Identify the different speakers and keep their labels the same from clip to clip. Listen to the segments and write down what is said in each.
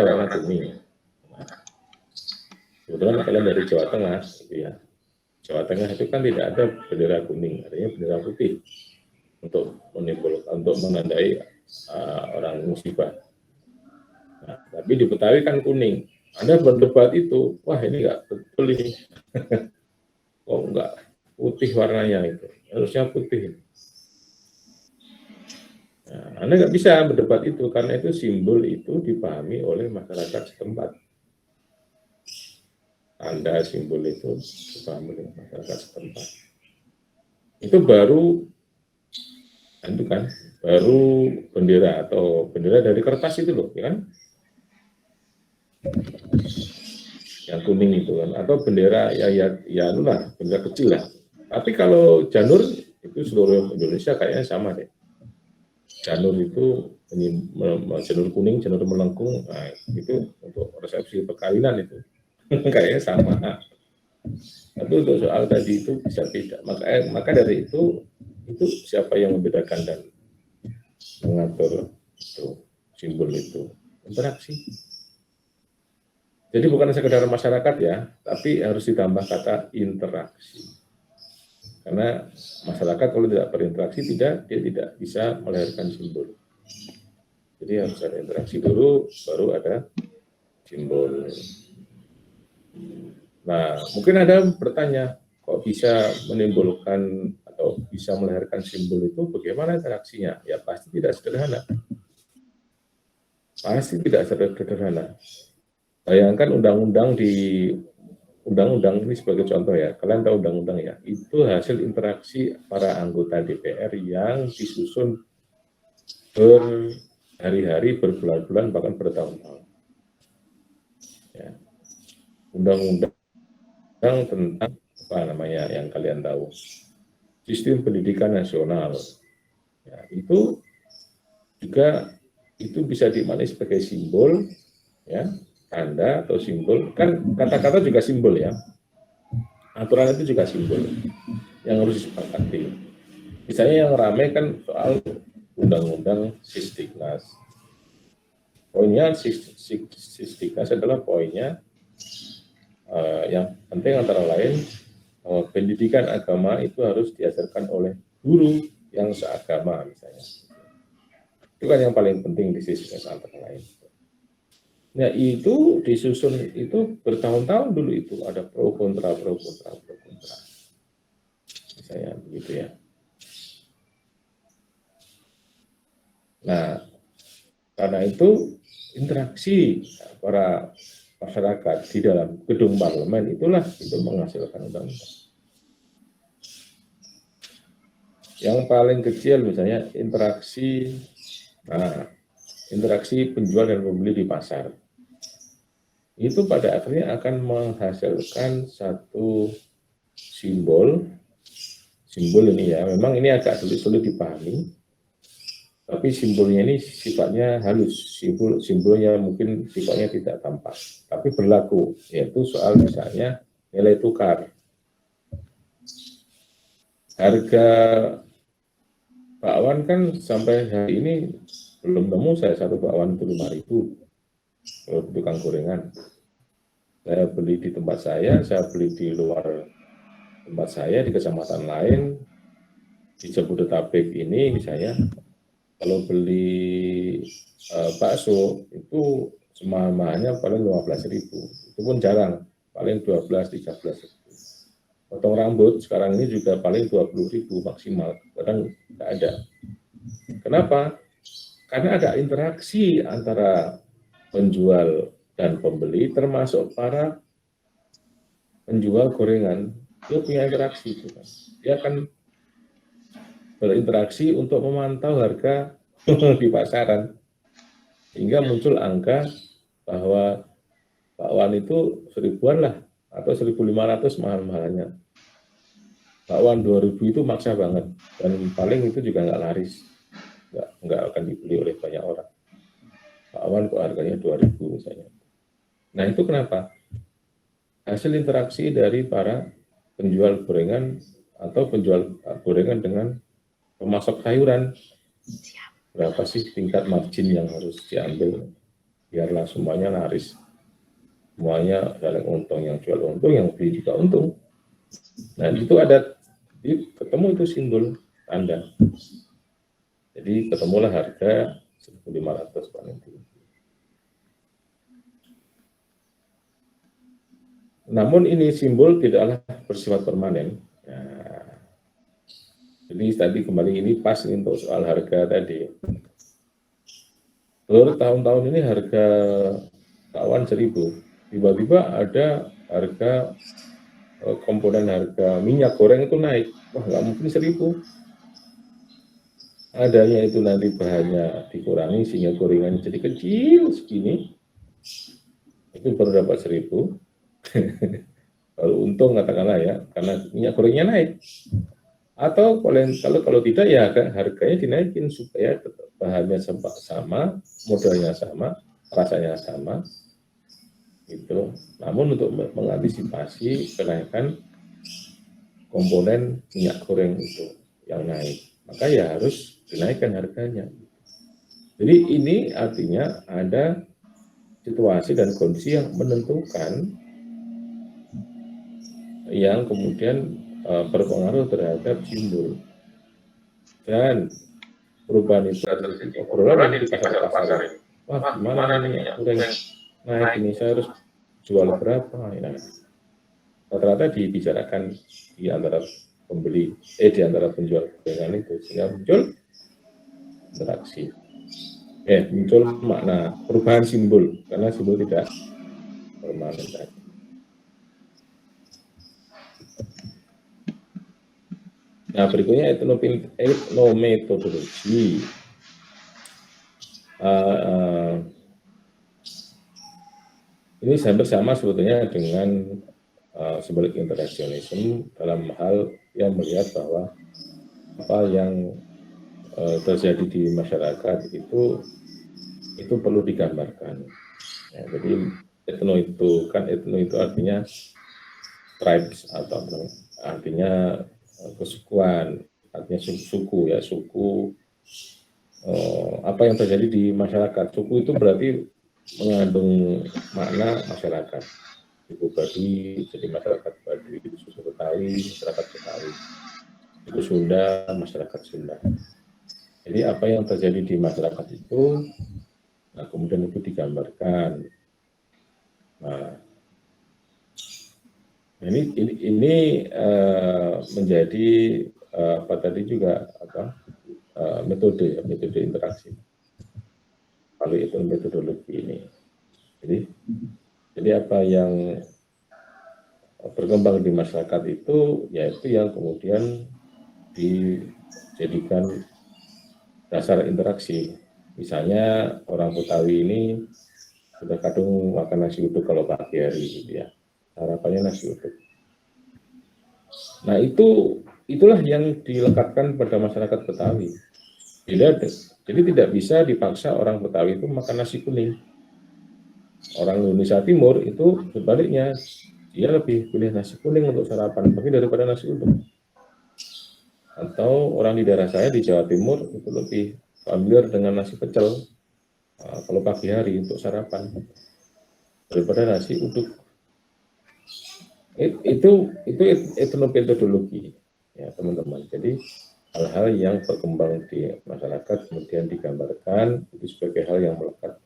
Speaker 1: warna kuning. Kebetulan kalian dari Jawa Tengah, gitu ya. Jawa Tengah itu kan tidak ada bendera kuning, artinya bendera putih untuk menimbulkan, untuk menandai orang musibah. Nah, tapi di Betawi kan kuning. Anda berdebat itu, wah ini nggak betul ini. Kok nggak putih warnanya itu? Harusnya putih. Nah, Anda nggak bisa berdebat itu karena itu simbol itu dipahami oleh masyarakat setempat. Tanda simbol itu dipahami oleh masyarakat setempat. Itu baru bendera atau bendera dari kertas itu loh, ya kan? Yang kuning itu kan, atau bendera ya lah, bendera kecil lah. Tapi kalau janur itu seluruh Indonesia kayaknya sama deh. Janur itu janur kuning, janur melengkung, nah, itu untuk resepsi perkawinan itu kayaknya sama. Tapi untuk soal tadi itu bisa beda. Maka dari itu siapa yang membedakan dan mengatur itu simbol itu? Interaksi. Jadi bukan sekedar masyarakat ya, tapi harus ditambah kata interaksi. Karena masyarakat kalau tidak berinteraksi dia tidak bisa melahirkan simbol. Jadi harus ada interaksi dulu, baru ada simbol. Nah, mungkin ada bertanya, kok bisa menimbulkan atau bisa melahirkan simbol itu, bagaimana interaksinya? Ya pasti tidak sederhana. Pasti tidak sederhana. Bayangkan undang-undang ini sebagai contoh ya, kalian tahu undang-undang ya, itu hasil interaksi para anggota DPR yang disusun berhari-hari, berbulan-bulan, bahkan bertahun-tahun. Ya. Undang-undang tentang apa namanya yang kalian tahu, sistem pendidikan nasional, ya, itu juga itu bisa dimaknai sebagai simbol, ya, tanda atau simbol, kan kata-kata juga simbol ya, aturan itu juga simbol yang harus disepakati. Misalnya yang ramai kan soal undang-undang Sisdiknas. Poinnya Sisdiknas adalah poinnya yang penting antara lain pendidikan agama itu harus diajarkan oleh guru yang seagama misalnya. Itu kan yang paling penting di Sisdiknas antara lain. Nah itu disusun itu bertahun-tahun dulu itu ada pro kontra. Misalnya begitu ya. Nah karena itu interaksi para masyarakat di dalam gedung parlemen itulah itu menghasilkan undang-undang. Yang paling kecil misalnya interaksi penjual dan pembeli di pasar. Itu pada akhirnya akan menghasilkan satu simbol ini ya, memang ini agak sulit dipahami, tapi simbolnya ini sifatnya halus, simbolnya mungkin sifatnya tidak tampak, tapi berlaku, yaitu soal misalnya nilai tukar. Harga bakwan kan sampai hari ini belum nemu saya satu bakwan itu 5.000 kalau tukang gorengan. Saya beli di tempat saya beli di luar tempat saya di kecamatan lain di Jabodetabek ini misalnya kalau beli bakso itu semahal-mahalnya paling 15.000, itu pun jarang, paling 12-13.000. Potong rambut sekarang ini juga paling 20.000 maksimal, kadang tidak ada. Kenapa? Karena ada interaksi antara penjual dan pembeli, termasuk para penjual gorengan. Dia punya interaksi itu kan. Dia akan berinteraksi untuk memantau harga di pasaran, hingga muncul angka bahwa bakwan itu 1.000-an lah, atau 1.500 mahal-mahalnya. Bakwan 2.000 itu maksa banget, dan paling itu juga nggak laris, nggak akan dibeli oleh banyak orang. Bakwan kok harganya 2.000 misalnya. Nah itu kenapa? Hasil interaksi dari para penjual gorengan atau penjual gorengan dengan pemasok sayuran. Berapa sih tingkat margin yang harus diambil? biarlah semuanya laris, semuanya saling untung, yang jual untung, yang beli juga untung. Nah itu ada, ketemu itu simbol tanda. Jadi ketemulah harga 1.500 paling tinggi. Namun ini simbol tidaklah bersifat permanen. Nah, jadi tadi kembali ini pas untuk soal harga tadi. Tahun-tahun ini harga kawan 1.000, tiba-tiba ada harga komponen harga minyak goreng itu naik. Wah, nggak mungkin 1.000. Adanya itu nanti bahannya dikurangi sehingga gorengan jadi kecil segini, itu baru dapat 1.000. Kalau untung katakanlah ya, karena minyak gorengnya naik. Atau kalau tidak ya harganya dinaikin supaya tetap bahannya sama, modalnya sama, rasanya sama, gitu. Namun untuk mengantisipasi kenaikan komponen minyak goreng itu yang naik, maka ya harus dinaikkan harganya. Jadi ini artinya ada situasi dan kondisi yang menentukan, yang kemudian berpengaruh terhadap simbol. Dan perubahan itu obrolan di pasar-pasar ini. Wah, gimana nih minyak goreng naik ini, saya harus jual berapa? Nah, rata-rata dibicarakan di antara pembeli, di antara penjual gorengan itu, sehingga muncul interaksi. Muncul makna perubahan simbol, karena simbol tidak permanen tadi. Nah, berikutnya etnometodologi. Ini hampir sama sebetulnya dengan symbolic interactionism dalam hal yang melihat bahwa apa yang terjadi di masyarakat itu perlu digambarkan. Ya, jadi etno itu artinya tribes, atau artinya kesukuan, artinya suku ya, apa yang terjadi di masyarakat. Suku itu berarti mengandung makna masyarakat. Suku Baduy jadi masyarakat Baduy, suku Betawi masyarakat Betawi, suku Sunda masyarakat Sunda. Jadi apa yang terjadi di masyarakat itu, nah kemudian itu digambarkan. Nah, ini menjadi apa tadi juga metode interaksi. Kalau itu metodologi ini. Jadi apa yang berkembang di masyarakat itu, yaitu yang kemudian dijadikan dasar interaksi. Misalnya orang Betawi ini sudah kadung makan nasi uduk kalau pagi hari, gitu ya. Harapannya nasi uduk. Nah itulah yang dilekatkan pada masyarakat Betawi. Jadi tidak bisa dipaksa orang Betawi itu makan nasi kuning. Orang Indonesia Timur itu sebaliknya, dia lebih pilih nasi kuning untuk sarapan, tapi daripada nasi uduk. Atau orang di daerah saya di Jawa Timur itu lebih familiar dengan nasi pecel kalau pagi hari untuk sarapan daripada nasi uduk. Itu etnometodologi ya teman-teman. Jadi hal-hal yang berkembang di masyarakat kemudian digambarkan itu sebagai hal yang melekat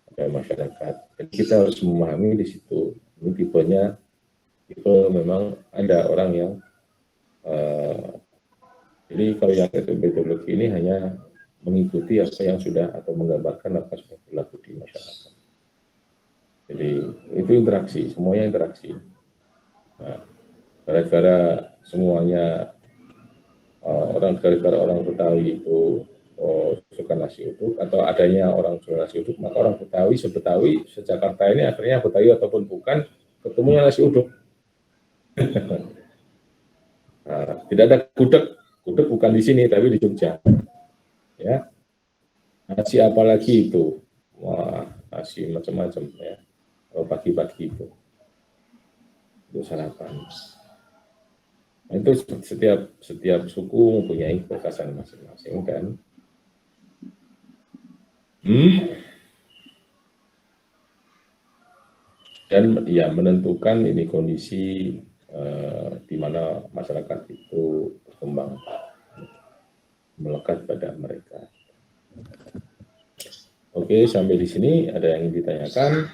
Speaker 1: pada masyarakat. Jadi kita harus memahami di situ. Ini tipenya, memang ada orang yang jadi kalau yang metodologi ini hanya mengikuti apa yang sudah atau menggambarkan apa yang sudah berlaku di masyarakat. Jadi itu interaksi, semuanya interaksi. Nah, gara-gara semuanya gara-gara orang Betawi itu suka nasi uduk, atau adanya orang suka nasi uduk, maka orang Betawi se-Jakarta ini akhirnya Betawi ataupun bukan ketemunya nasi uduk. Nah, tidak ada gudeg bukan di sini tapi di Jogja. Ya. Nasi apa lagi itu? Wah, nasi macam-macam ya. Kalau pagi-pagi itu sarapan. Nah, itu setiap suku mempunyai kekhasan masing-masing kan. dan ya menentukan ini kondisi di mana masyarakat itu berkembang, melekat pada mereka. Oke, sampai di sini ada yang ditanyakan?